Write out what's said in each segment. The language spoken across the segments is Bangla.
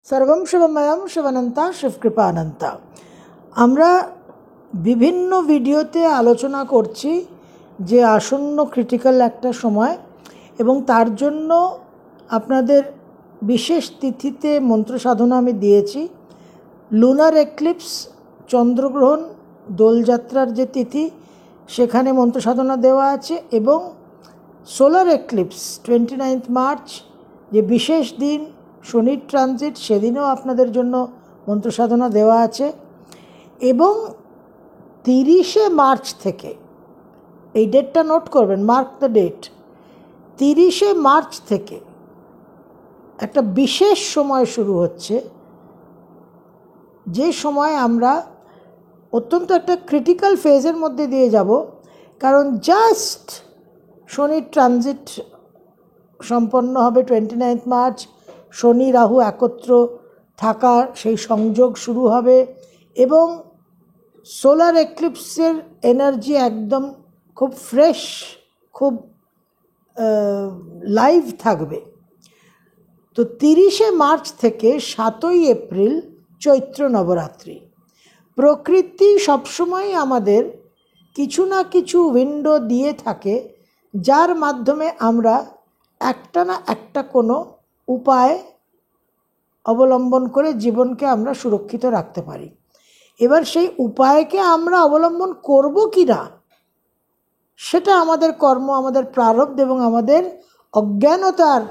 सर्वं शिवमयं शिवानंता शिवकृपानंता। আমরা বিভিন্ন ভিডিওতে আলোচনা করছি যে আসন্ন ক্রিটিক্যাল একটা সময় এবং তার জন্য আপনাদের বিশেষ তিথিতে মন্ত্র সাধনা আমি দিয়েছি। লুনার এক্লিপস, চন্দ্রগ্রহণ, দোলযাত্রার যে তিথি সেখানে মন্ত্র সাধনা দেওয়া আছে এবং সোলার এক্লিপস 29 মার্চ যে বিশেষ দিন শনির ট্রানজিট, সেদিনও আপনাদের জন্য মন্ত্র সাধনা দেওয়া আছে। এবং 30শে মার্চ থেকে, এই ডেটটা নোট করবেন, মার্ক দ্য ডেট, 30শে মার্চ থেকে একটা বিশেষ সময় শুরু হচ্ছে, যে সময় আমরা অত্যন্ত একটা ক্রিটিক্যাল ফেজের মধ্যে দিয়ে যাব। কারণ জাস্ট শনির ট্রানজিট সম্পন্ন হবে 29 মার্চ, শনি রাহু একত্র থাকার সেই সংযোগ শুরু হবে এবং সোলার এক্লিপসের এনার্জি একদম খুব ফ্রেশ, খুব লাইভ থাকবে। তো 30শে মার্চ থেকে 7ই এপ্রিল চৈত্র নবরাত্রি। প্রকৃতি সবসময় আমাদের কিছু না কিছু উইন্ডো দিয়ে থাকে, যার মাধ্যমে আমরা একটা না একটা কোনো উপায় অবলম্বন করে জীবনকে আমরা সুরক্ষিত রাখতে পারি। এবার সেই উপায়কে আমরা অবলম্বন করব কি না, সেটা আমাদের কর্ম, আমাদের প্রারব্ধ এবং আমাদের অজ্ঞানতার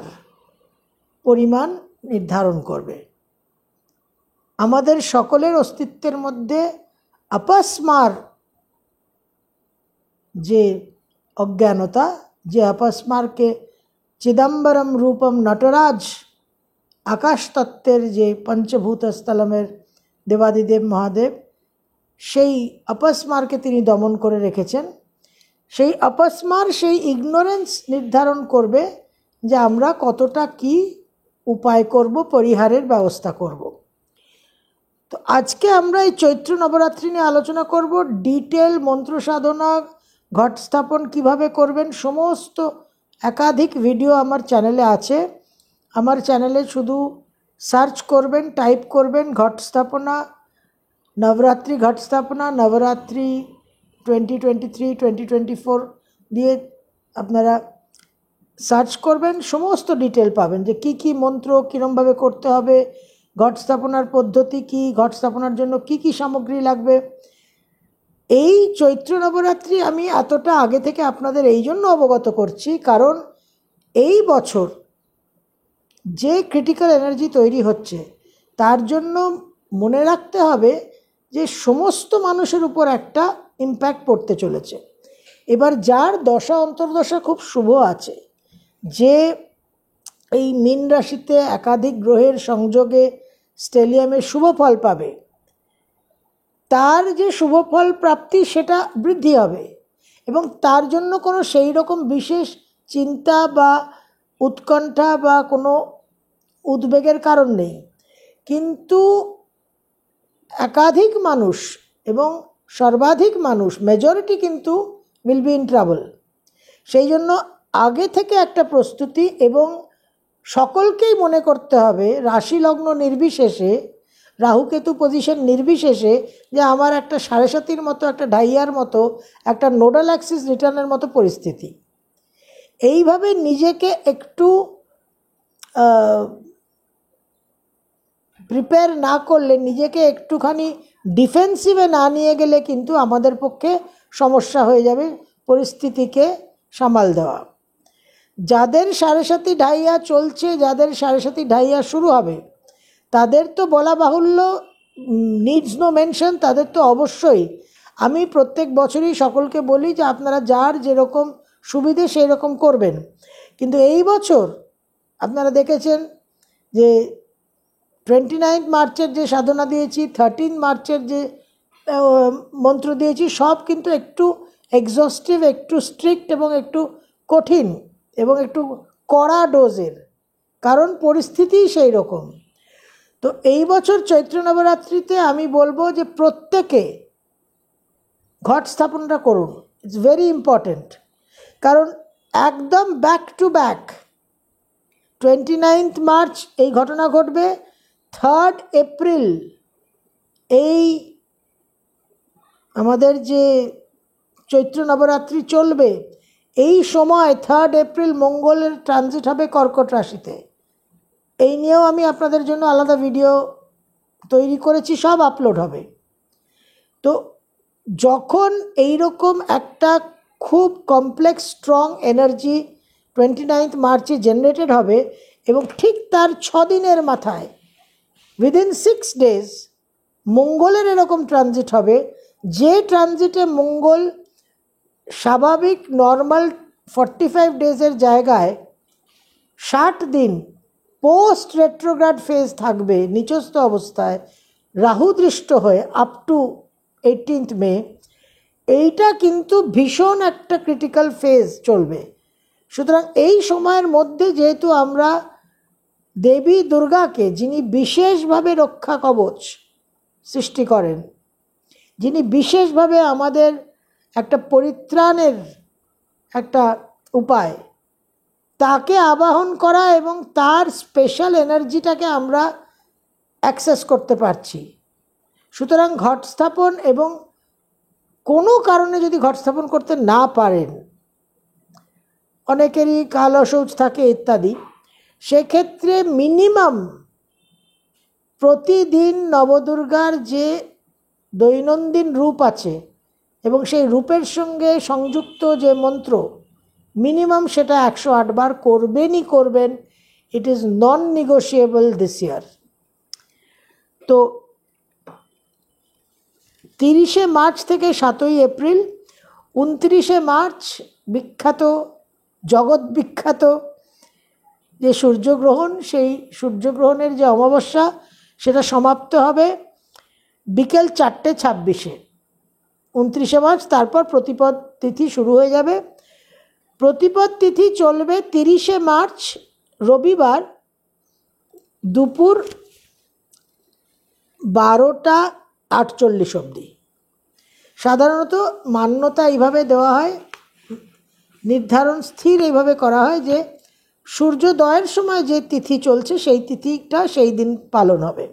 পরিমাণ নির্ধারণ করবে। আমাদের সকলের অস্তিত্বের মধ্যে আপস্মার যে অজ্ঞানতা, যে আপস্মারকে চিদম্বরম রূপম নটরাজ আকাশ তত্ত্বের যে পঞ্চভূত স্থলমের দেবাদিদেব মহাদেব, সেই আপস্মারকে তিনি দমন করে রেখেছেন। সেই আপস্মার, সেই ইগনোরেন্স নির্ধারণ করবে যে আমরা কতটা কি উপায় করব, পরিহারের ব্যবস্থা করব। তো আজকে আমরা এই চৈত্র নবরাত্রি নিয়ে আলোচনা করব। ডিটেল মন্ত্র সাধনা, ঘট স্থাপন কীভাবে করবেন, সমস্ত একাধিক ভিডিও আমার চ্যানেলে আছে। আমার চ্যানেলে শুধু সার্চ করবেন, টাইপ করবেন ঘট স্থাপনা, নবরাত্রি ঘট স্থাপনা, নবরাত্রি 2023, 2024 দিয়ে আপনারা সার্চ করবেন, সমস্ত ডিটেল পাবেন যে কি কি মন্ত্র কীরমভাবে করতে হবে, ঘট স্থাপনার পদ্ধতি কি, ঘট স্থাপনার জন্য কি কি সামগ্রী লাগবে। এই চৈত্র নবরাত্রি আমি এতটা আগে থেকে আপনাদের এই জন্য অবগত করছি, কারণ এই বছর যে ক্রিটিক্যাল এনার্জি তৈরি হচ্ছে তার জন্য মনে রাখতে হবে যে সমস্ত মানুষের উপর একটা ইম্প্যাক্ট পড়তে চলেছে। এবার যার দশা অন্তর্দশা খুব শুভ আছে, যে এই মীন রাশিতে একাধিক গ্রহের সংযোগে স্টেলিয়ামে শুভ ফল পাবে, তার যে শুভ ফল প্রাপ্তি সেটা বৃদ্ধি হবে এবং তার জন্য কোনো সেই রকম বিশেষ চিন্তা বা উৎকণ্ঠা বা কোনো উদ্বেগের কারণ নেই। কিন্তু একাধিক মানুষ এবং সর্বাধিক মানুষ, মেজরিটি কিন্তু উইল বি ইন ট্রাবল। সেই জন্য আগে থেকে একটা প্রস্তুতি এবং সকলকেই মনে করতে হবে, রাশি লগ্ন নির্বিশেষে, রাহুকেতু পজিশন নির্বিশেষে, যে আমার একটা 7.5-র মতো, একটা ঢাইয়ার মতো, একটা নোডাল অ্যাক্সিস রিটার্নের মতো পরিস্থিতি। এইভাবে নিজেকে একটু প্রিপেয়ার না করলে, নিজেকে একটুখানি ডিফেন্সিভে না নিয়ে গেলে কিন্তু আমাদের পক্ষে সমস্যা হয়ে যাবে পরিস্থিতিকে সামাল দেওয়া। যাদের 7.5 ঢাইয়া চলছে, যাদের 7.5 ঢাইয়া শুরু হবে, তাদের তো বলা বাহুল্য, নিডস নো মেনশন, তাদের তো অবশ্যই, আমি প্রত্যেক বছরই সকলকে বলি যে আপনারা যার যেরকম সুবিধে সেই রকম করবেন। কিন্তু এই বছর আপনারা দেখেছেন যে 29 মার্চের যে সাধনা দিয়েছি, 13 মার্চের যে মন্ত্র দিয়েছি, সব কিন্তু একটু এক্সস্টিভ, একটু স্ট্রিক্ট এবং একটু কঠিন এবং একটু কড়া ডোজের, কারণ পরিস্থিতি সেই রকম। তো এই বছর চৈত্র নবরাত্রিতে আমি বলবো যে প্রত্যেকে ঘট স্থাপনটা করুন। ইটস ভেরি ইম্পর্ট্যান্ট, কারণ একদম ব্যাক টু ব্যাক 29 মার্চ এই ঘটনা ঘটবে, 3 এপ্রিল এই আমাদের যে চৈত্র নবরাত্রি চলবে, এই সময় 3 এপ্রিল মঙ্গলের ট্রানজিট হবে কর্কট রাশিতে। এই নিয়েও আমি আপনাদের জন্য আলাদা ভিডিও তৈরি করেছি, সব আপলোড হবে। তো যখন এই রকম একটা খুব কমপ্লেক্স স্ট্রং এনার্জি 29 মার্চে জেনারেটেড হবে এবং ঠিক তার 6 দিনের মাথায় উইদিন 6 ডেজ মঙ্গলের এরকম ট্রানজিট হবে, যে ট্রানজিটে মঙ্গল স্বাভাবিক নর্মাল 45 ডেজের জায়গায় 60 দিন পোস্ট রেট্রোগ্রাড ফেজ থাকবে নিচস্থ অবস্থায়, রাহু দৃষ্ট হয়ে আপ টু 18 মে। এইটা কিন্তু ভীষণ একটা ক্রিটিক্যাল ফেজ চলবে। সুতরাং এই সময়ের মধ্যে যেহেতু আমরা দেবী দুর্গাকে, যিনি বিশেষভাবে রক্ষা কবচ সৃষ্টি করেন, যিনি বিশেষভাবে আমাদের একটা পরিত্রাণের একটা উপায়, তাকে আবাহন করা এবং তার স্পেশাল এনার্জিটাকে আমরা অ্যাক্সেস করতে পারছি। সুতরাং ঘট স্থাপন, এবং কোনো কারণে যদি ঘট স্থাপন করতে না পারেন, অনেকেরই কাল অশৌচ থাকে ইত্যাদি, সেক্ষেত্রে মিনিমাম প্রতিদিন নবদুর্গার যে দৈনন্দিন রূপ আছে এবং সেই রূপের সঙ্গে সংযুক্ত যে মন্ত্র, মিনিমাম সেটা 108 বার করবেনই করবেন। It is non negotiable this ইয়ার। তো 30শে মার্চ থেকে 7ই এপ্রিল, 29শে মার্চ বিখ্যাত, জগৎ বিখ্যাত যে সূর্যগ্রহণ, সেই সূর্যগ্রহণের যে অমাবস্যা, সেটা সমাপ্ত হবে বিকেল 4:26-এ 29শে মার্চ। তারপর প্রতিপদ তিথি শুরু হয়ে যাবে। প্রতিপদ তিথি চলবে 30শে মার্চ রবিবার দুপুর 12:48 অবধি। সাধারণত মান্যতা এইভাবে দেওয়া হয়, নির্ধারণ স্থির এইভাবে করা হয় যে সূর্যোদয়ের সময় যে তিথি চলছে সেই তিথিটা সেই দিন পালন হবে।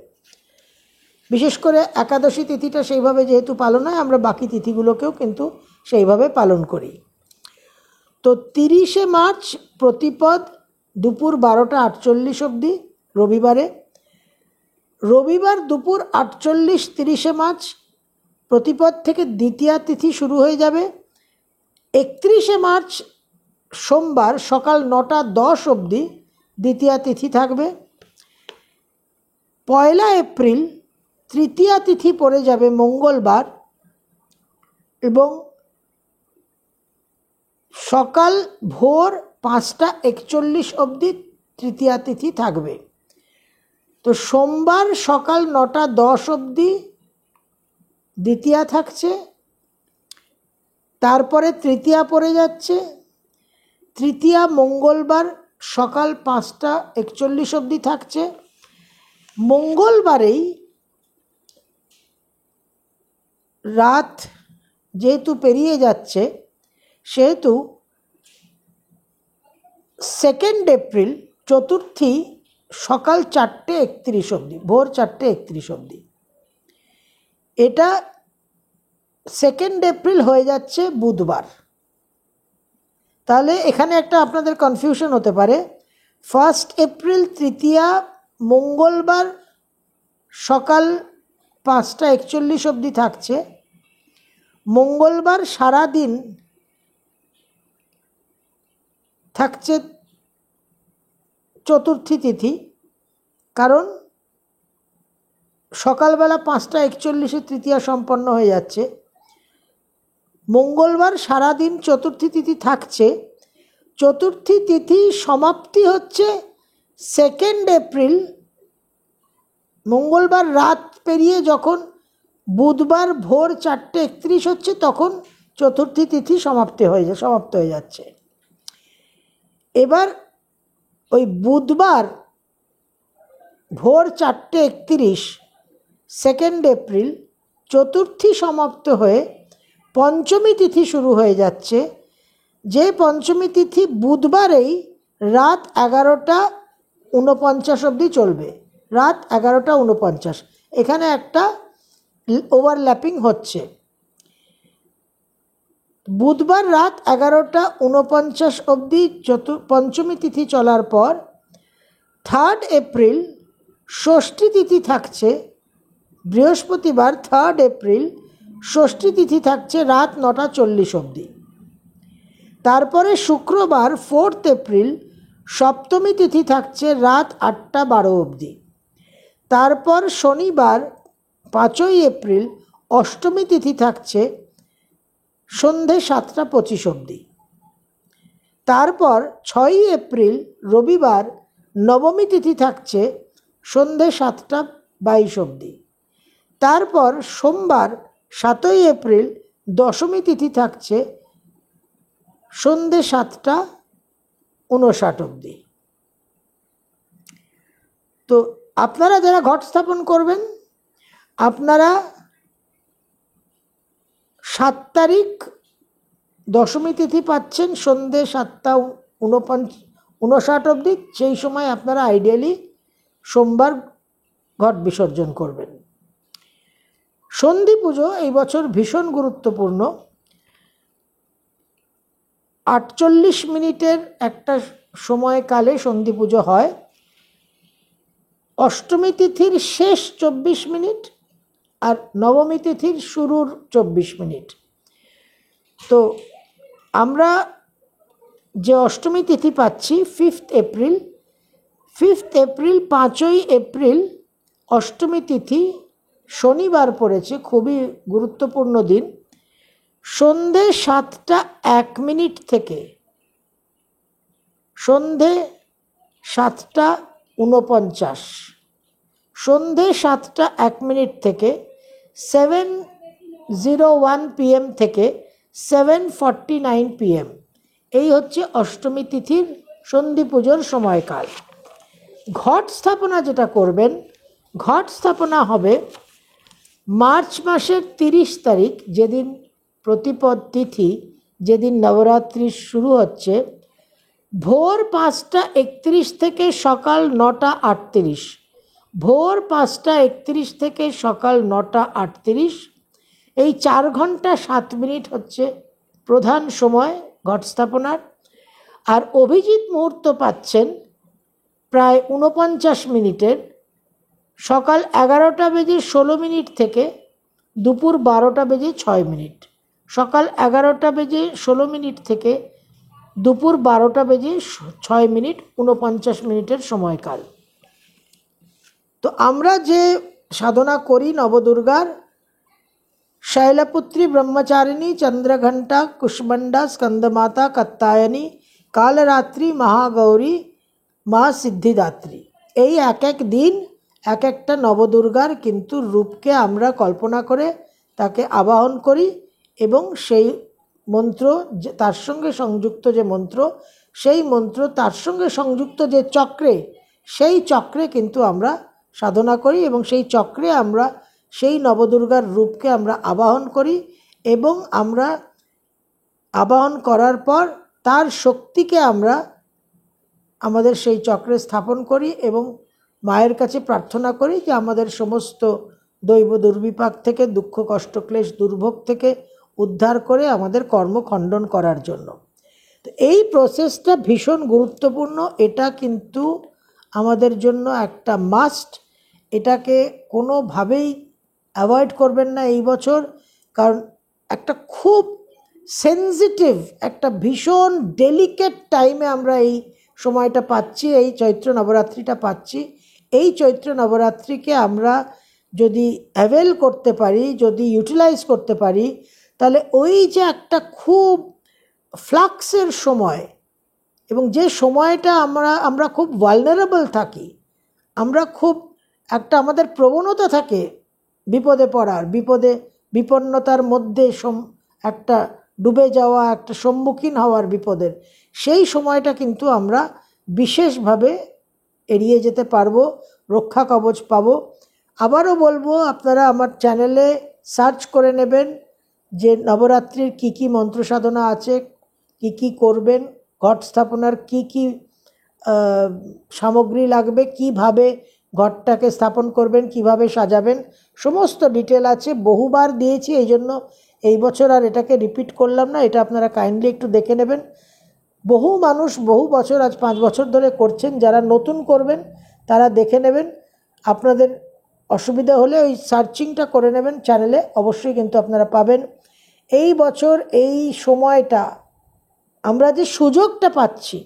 বিশেষ করে একাদশী তিথিটা সেইভাবে যেহেতু পালন হয়, আমরা বাকি তিথিগুলোকেও কিন্তু সেইভাবে পালন করি। তো 30শে মার্চ প্রতিপদ দুপুর 12:48 অবধি রবিবারে। রবিবার দুপুর 48, 30শে মার্চ প্রতিপদ থেকে দ্বিতীয়া তিথি শুরু হয়ে যাবে। 31শে মার্চ সোমবার সকাল 9:10 অবধি দ্বিতীয়া তিথি থাকবে। 1 এপ্রিল তৃতীয়া তিথি পড়ে যাবে মঙ্গলবার, এবং সকাল ভোর 5:41 অবধি তৃতীয়া তিথি থাকবে। তো সোমবার সকাল 9:10 অবধি দ্বিতীয়া থাকছে, তারপরে তৃতীয়া পড়ে যাচ্ছে। তৃতীয়া মঙ্গলবার সকাল 5:41 অবধি থাকছে। মঙ্গলবারেই রাত যেহেতু পেরিয়ে যাচ্ছে, সেহেতু 2 এপ্রিল চতুর্থী সকাল 4:31 অবধি, ভোর 4:31 অবধি। এটা 2 এপ্রিল হয়ে যাচ্ছে বুধবার। তাহলে এখানে একটা আপনাদের কনফিউশন হতে পারে। 1 এপ্রিল তৃতীয়া মঙ্গলবার সকাল 5:41 অবধি থাকছে। মঙ্গলবার সারা দিন থাকছে চতুর্থী তিথি, কারণ সকালবেলা 5:41 তৃতীয়া সম্পন্ন হয়ে যাচ্ছে। মঙ্গলবার সারাদিন চতুর্থী তিথি থাকছে। চতুর্থী তিথি সমাপ্তি হচ্ছে 2 এপ্রিল, মঙ্গলবার রাত পেরিয়ে যখন বুধবার ভোর 4:31 হচ্ছে, তখন চতুর্থী তিথি সমাপ্ত হয়ে যাচ্ছে। এবার ওই বুধবার ভোর 4:31 2 এপ্রিল চতুর্থী সমাপ্ত হয়ে পঞ্চমী তিথি শুরু হয়ে যাচ্ছে, যে পঞ্চমী তিথি বুধবারেই রাত 11:49 অবধি চলবে। রাত 11:49। এখানে একটা ওভারল্যাপিং হচ্ছে। বুধবার রাত 11:49 অবধি পঞ্চমী তিথি চলার পর 3rd এপ্রিল ষষ্ঠী তিথি থাকছে। বৃহস্পতিবার 3rd এপ্রিল ষষ্ঠী তিথি থাকছে রাত 9:40 অবধি। তারপরে শুক্রবার 4th এপ্রিল সপ্তমী তিথি থাকছে রাত 8:12 অবধি। তারপর শনিবার 5ই এপ্রিল অষ্টমী তিথি থাকছে সন্ধে 7:25 অবধি। তারপর 6ই এপ্রিল রবিবার নবমী তিথি থাকছে সন্ধে 7:22 অবধি। তারপর সোমবার 7ই এপ্রিল দশমী তিথি থাকছে সন্ধে 7:59 অবধি। তো আপনারা যারা ঘট স্থাপন করবেন, আপনারা 7 তারিখ দশমী তিথি পাচ্ছেন সন্ধে 7:59 অবধি। সেই সময় আপনারা আইডিয়ালি সোমবার ঘট বিসর্জন করবেন। সন্ধি পুজো এই বছর ভীষণ গুরুত্বপূর্ণ। 48 মিনিটের একটা সময়কালে সন্ধি পুজো হয়। অষ্টমী তিথির শেষ 24 মিনিট আর নবমী তিথির শুরুর 24 মিনিট। তো আমরা যে অষ্টমী তিথি পাচ্ছি 5th এপ্রিল, 5ই এপ্রিল অষ্টমী তিথি শনিবার পড়েছে, খুবই গুরুত্বপূর্ণ দিন। সন্ধে 7:01 থেকে সন্ধে 7:49, সন্ধে 7:01 থেকে 7:01 PM থেকে 7:49 PM, এই হচ্ছে অষ্টমী তিথির সন্ধি পুজোর সময়কাল। ঘট স্থাপনা যেটা করবেন, ঘট স্থাপনা হবে মার্চ মাসের 30 তারিখ, যেদিন প্রতিপদ তিথি, যেদিন নবরাত্রি শুরু হচ্ছে, ভোর 5:31 থেকে সকাল 9:38। ভোর 5:31 থেকে সকাল 9:38, এই 4 ঘন্টা 7 মিনিট হচ্ছে প্রধান সময় ঘট স্থাপনার। আর অভিজিৎ মুহূর্ত পাচ্ছেন প্রায় 49 মিনিটের, সকাল 11:16 থেকে দুপুর 12:06। সকাল 11:16 থেকে দুপুর 12:06, 49 মিনিটের সময়কাল। তো আমরা যে সাধনা করি নবদুর্গার, শৈলপুত্রী ব্রহ্মচারিণী চন্দ্রঘণ্টা কুষ্মণ্ডা স্কন্দমাতা কাত্যায়নী কালরাত্রি মহাগৌরী মা সিদ্ধিদাত্রী, এই এক এক দিন এক একটা নবদুর্গার কিন্তু রূপকে আমরা কল্পনা করে তাকে আবাহন করি, এবং সেই মন্ত্র তার সঙ্গে সংযুক্ত যে মন্ত্র, সেই মন্ত্র তার সঙ্গে সংযুক্ত যে চক্রে, সেই চক্রে কিন্তু আমরা সাধনা করি, এবং সেই চক্রে আমরা সেই নবদুর্গার রূপকে আমরা আবাহন করি, এবং আমরা আবাহন করার পর তার শক্তিকে আমরা আমাদের সেই চক্রে স্থাপন করি, এবং মায়ের কাছে প্রার্থনা করি যে আমাদের সমস্ত দৈব দুর্বিপাক থেকে, দুঃখ কষ্ট ক্লেশ দুর্ভোগ থেকে উদ্ধার করে আমাদের কর্ম খণ্ডন করার জন্য। তো এই প্রসেসটা ভীষণ গুরুত্বপূর্ণ। এটা কিন্তু আমাদের জন্য একটা মাস্ট। এটাকে কোনোভাবেই অ্যাভয়েড করবেন না এই বছর, কারণ একটা খুব সেন্সিটিভ, একটা ভীষণ ডেলিকেট টাইমে আমরা এই সময়টা পাচ্ছি, এই চৈত্র নবরাত্রিটা পাচ্ছি। এই চৈত্র নবরাত্রিকে আমরা যদি অ্যাভেল করতে পারি, যদি ইউটিলাইজ করতে পারি, তাহলে ওই যে একটা খুব ফ্লাক্সের সময়, এবং যে সময়টা আমরা খুব ভালনারেবল থাকি, আমরা খুব একটা আমাদের প্রবণতা থাকে বিপদে পড়ার, বিপন্নতার মধ্যে একটা ডুবে যাওয়া, একটা সম্মুখীন হওয়ার বিপদের, সেই সময়টা কিন্তু আমরা বিশেষভাবে এড়িয়ে যেতে পারবো, রক্ষা কবচ পাবো। আবারও বলবো, আপনারা আমার চ্যানেলে সার্চ করে নেবেন যে নবরাত্রির কী কী মন্ত্র সাধনা আছে, কী কী করবেন, ঘট স্থাপনার কী কী সামগ্রী লাগবে, কিভাবে ঘরটাকে স্থাপন করবেন, কিভাবে সাজাবেন, সমস্ত ডিটেল আছে। বহুবার দিয়েছি, এই জন্য এই বছর আর এটাকে রিপিট করলাম না। এটা আপনারা কাইন্ডলি একটু দেখে নেবেন। বহু মানুষ বহু বছর, আজ 5 বছর ধরে করছেন। যারা নতুন করবেন তারা দেখে নেবেন। আপনাদের অসুবিধা হলে ওই সার্চিংটা করে নেবেন চ্যানেলে, অবশ্যই কিন্তু আপনারা পাবেন। এই বছর এই সময়টা আমরা যে সুযোগটা পাচ্ছি,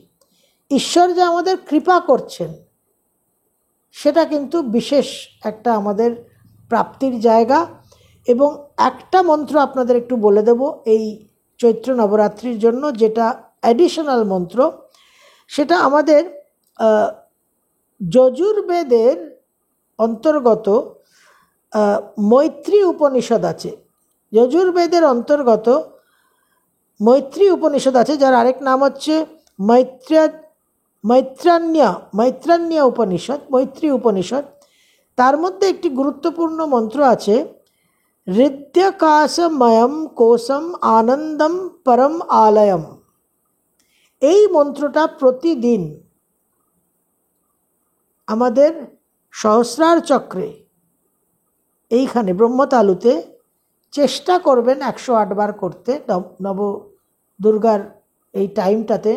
ঈশ্বর যে আমাদের কৃপা করছেন, সেটা কিন্তু বিশেষ একটা আমাদের প্রাপ্তির জায়গা। এবং একটা মন্ত্র আপনাদের একটু বলে দেব এই চৈত্র নবরাত্রির জন্য, যেটা অ্যাডিশনাল মন্ত্র। সেটা আমাদের যজুর্বেদের অন্তর্গত মৈত্রী উপনিষদ আছে। যজুর্বেদের অন্তর্গত মৈত্রী উপনিষদ আছে, যার আরেক নাম হচ্ছে মৈত্রান্যা উপনিষদ, মৈত্রী উপনিষদ। তার মধ্যে একটি গুরুত্বপূর্ণ মন্ত্র আছে, হৃদ্যকাশময়ম কোশম আনন্দম পরম আলয়ম। এই মন্ত্রটা প্রতিদিন আমাদের সহস্রার চক্রে এইখানে ব্রহ্মতালুতে চেষ্টা করবেন 108 বার করতে। নব দুর্গার এই টাইমটাতে,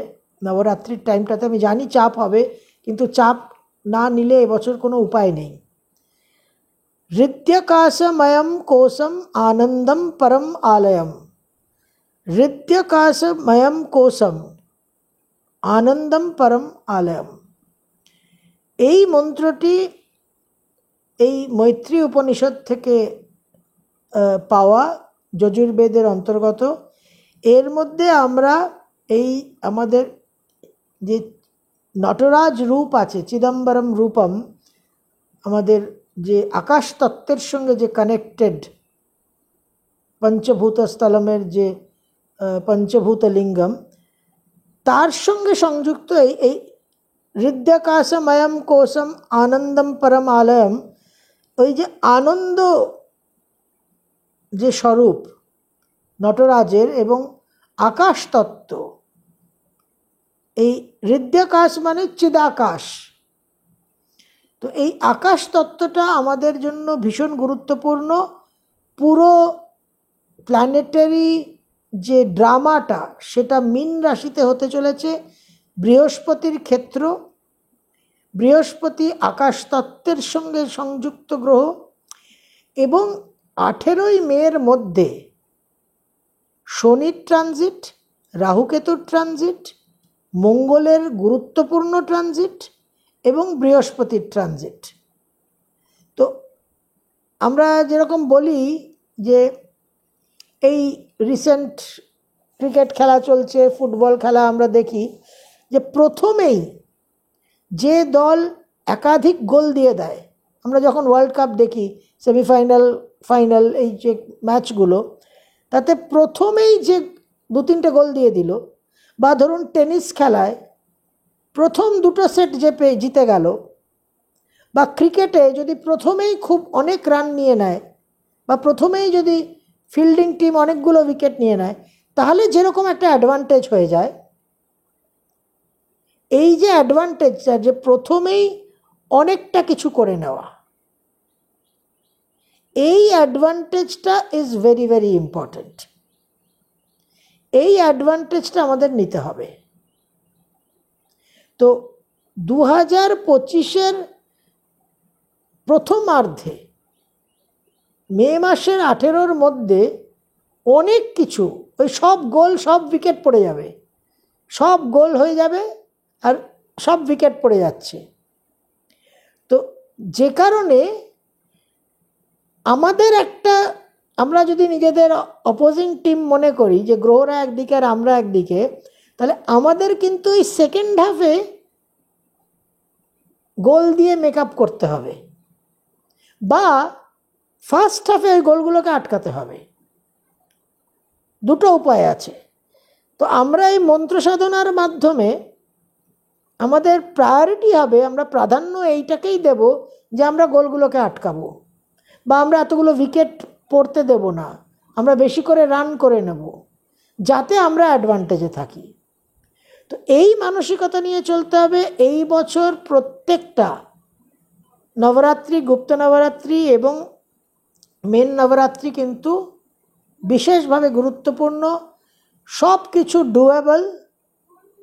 নবরাত্রির টাইমটাতে আমি জানি চাপ হবে, কিন্তু চাপ না নিলে এবছর কোনো উপায় নেই। হৃদ্যকাশময়ম কোশম আনন্দম পরম আলয়ম। হৃদ্যকাশময়ম কোশম আনন্দম পরম আলয়ম। এই মন্ত্রটি এই মৈত্রী উপনিষদ থেকে পাওয়া, যজুর্বেদের অন্তর্গত। এর মধ্যে আমরা এই আমাদের যে নটরাজ রূপ আছে, চিদম্বরম রূপম, আমাদের যে আকাশ তত্ত্বের সঙ্গে যে কানেক্টেড পঞ্চভূত স্থলমের যে পঞ্চভূত লিঙ্গম, তার সঙ্গে সংযুক্ত এই হৃদ্যকাশময়ম কোশম আনন্দম পরম আলয়ম। ওই যে আনন্দ যে স্বরূপ নটরাজের এবং আকাশ তত্ত্ব, এই হৃদ্যকাশ মানে চিদাকাশ। তো এই আকাশ তত্ত্বটা আমাদের জন্য ভীষণ গুরুত্বপূর্ণ। পুরো প্ল্যানেটারি যে ড্রামাটা, সেটা মীন রাশিতে হতে চলেছে। বৃহস্পতির ক্ষেত্র, বৃহস্পতি আকাশ তত্ত্বের সঙ্গে সংযুক্ত গ্রহ। এবং 18ই মের মধ্যে শনির ট্রানজিট, রাহুকেতুর ট্রানজিট, মঙ্গলের গুরুত্বপূর্ণ ট্রানজিট এবং বৃহস্পতির ট্রানজিট। তো আমরা যেরকম বলি যে এই রিসেন্ট ক্রিকেট খেলা চলছে, ফুটবল খেলা আমরা দেখি যে প্রথমেই যে দল একাধিক গোল দিয়ে দেয়, আমরা যখন ওয়ার্ল্ড কাপ দেখি সেমিফাইনাল, ফাইনাল, এই যে ম্যাচগুলো, তাতে প্রথমেই যে 2-3টে গোল দিয়ে দিল, বা ধরুন টেনিস খেলায় প্রথম 2টো সেট যে জিতে গেল, বা ক্রিকেটে যদি প্রথমেই খুব অনেক রান নিয়ে নেয়, বা প্রথমেই যদি ফিল্ডিং টিম অনেকগুলো উইকেট নিয়ে নেয়, তাহলে যেরকম একটা অ্যাডভান্টেজ হয়ে যায়, এই যে অ্যাডভান্টেজটা, যে প্রথমেই অনেকটা কিছু করে নেওয়া, এই অ্যাডভান্টেজটা ইজ ভেরি ভেরি ইম্পর্ট্যান্ট। এই অ্যাডভান্টেজটা আমাদের নিতে হবে। তো 2025-এর প্রথমার্ধে, মে মাসের 18-র মধ্যে অনেক কিছু, ওই সব গোল, সব উইকেট পড়ে যাবে, সব গোল হয়ে যাবে আর সব উইকেট পড়ে যাচ্ছে। তো যে কারণে আমাদের একটা, আমরা যদি নিজেদের অপোজিং টিম মনে করি যে গ্রহরা একদিকে আর আমরা একদিকে, তাহলে আমাদের কিন্তু এই সেকেন্ড হাফে গোল দিয়ে মেকআপ করতে হবে, বা ফার্স্ট হাফে ওই গোলগুলোকে আটকাতে হবে। দুটো উপায় আছে। তো আমরা এই মন্ত্র সাধনার মাধ্যমে আমাদের প্রায়োরিটি হবে, আমরা প্রাধান্য এইটাকেই দেব যে আমরা গোলগুলোকে আটকাবো, বা আমরা এতগুলো উইকেট পড়তে দেব না, আমরা বেশি করে রান করে নেব, যাতে আমরা অ্যাডভান্টেজে থাকি। তো এই মানসিকতা নিয়ে চলতে হবে। এই বছর প্রত্যেকটা নবরাত্রি, গুপ্ত নবরাত্রি এবং মেন নবরাত্রি কিন্তু বিশেষভাবে গুরুত্বপূর্ণ। সব কিছু ডুয়েবল,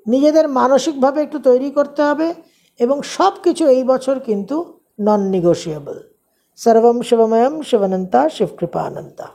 নিজেদের মানসিকভাবে একটু তৈরি করতে হবে এবং সব কিছু এই বছর কিন্তু নন নেগোশিয়েবল। সর্বম শিবময়ম শিবানন্তা শিবকৃপানন্তা।